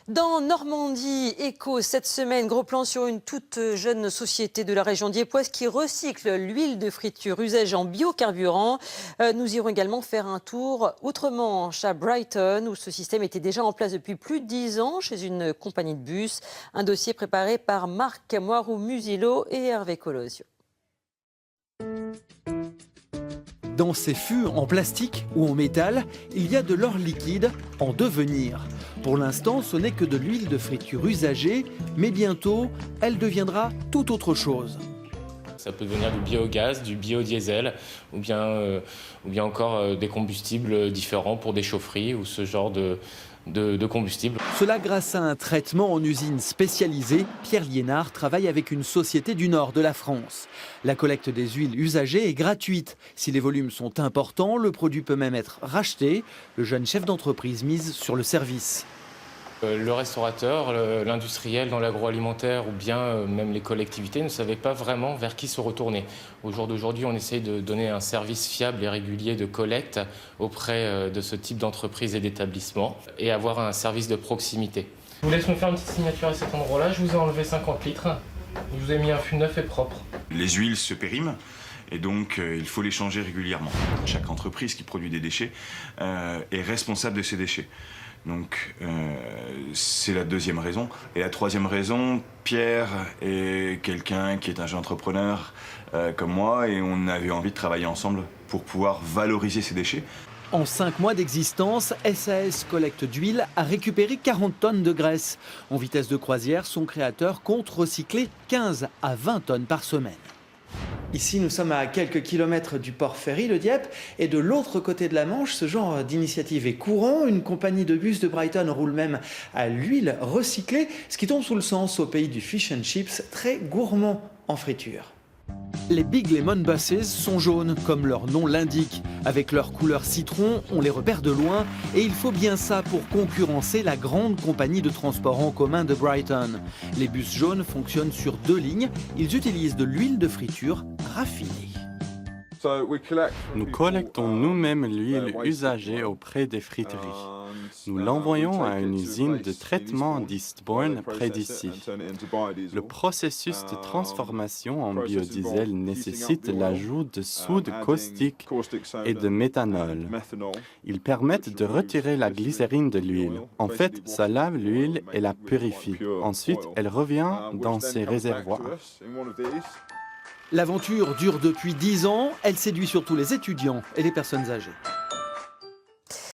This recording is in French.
Dans Normandie Éco, cette semaine, gros plan sur une toute jeune société de la région diepoise qui recycle l'huile de friture usagée en biocarburant. Nous irons également faire un tour outre-Manche à Brighton, où ce système était déjà en place depuis plus de 10 ans chez une compagnie de bus. Un dossier préparé par Marc Moirou-Musillo et Hervé Colosio. Dans ces fûts en plastique ou en métal, il y a de l'or liquide en devenir. Pour l'instant, ce n'est que de l'huile de friture usagée, mais bientôt, elle deviendra tout autre chose. Ça peut devenir du biogaz, du biodiesel ou bien encore des combustibles différents pour des chaufferies ou ce genre de combustible. Cela grâce à un traitement en usine spécialisée. Pierre Liénard travaille avec une société du nord de la France. La collecte des huiles usagées est gratuite. Si les volumes sont importants, le produit peut même être racheté. Le jeune chef d'entreprise mise sur le service. Le restaurateur, l'industriel dans l'agroalimentaire ou bien même les collectivités ne savaient pas vraiment vers qui se retourner. Au jour d'aujourd'hui, on essaye de donner un service fiable et régulier de collecte auprès de ce type d'entreprise et d'établissement et avoir un service de proximité. Je vous laisse me faire une petite signature à cet endroit-là. Je vous ai enlevé 50 litres. Je vous ai mis un fût neuf et propre. Les huiles se périment. Et donc, il faut les changer régulièrement. Chaque entreprise qui produit des déchets est responsable de ces déchets. Donc, c'est la deuxième raison. Et la troisième raison, Pierre est quelqu'un qui est un jeune entrepreneur comme moi et on avait envie de travailler ensemble pour pouvoir valoriser ces déchets. En 5 mois d'existence, SAS Collecte d'huile a récupéré 40 tonnes de graisse. En vitesse de croisière, son créateur compte recycler 15 à 20 tonnes par semaine. Ici, nous sommes à quelques kilomètres du port ferry, le Dieppe, et de l'autre côté de la Manche, ce genre d'initiative est courant. Une compagnie de bus de Brighton roule même à l'huile recyclée, ce qui tombe sous le sens au pays du fish and chips, très gourmand en friture. Les Big Lemon Buses sont jaunes, comme leur nom l'indique. Avec leur couleur citron, on les repère de loin. Et il faut bien ça pour concurrencer la grande compagnie de transport en commun de Brighton. Les bus jaunes fonctionnent sur 2 lignes. Ils utilisent de l'huile de friture raffinée. Nous collectons nous-mêmes l'huile usagée auprès des friteries. Nous l'envoyons à une usine de traitement d'Eastbourne, près d'ici. Le processus de transformation en biodiesel nécessite l'ajout de soude caustique et de méthanol. Ils permettent de retirer la glycérine de l'huile. En fait, ça lave l'huile et la purifie. Ensuite, elle revient dans ses réservoirs. L'aventure dure depuis 10 ans. Elle séduit surtout les étudiants et les personnes âgées.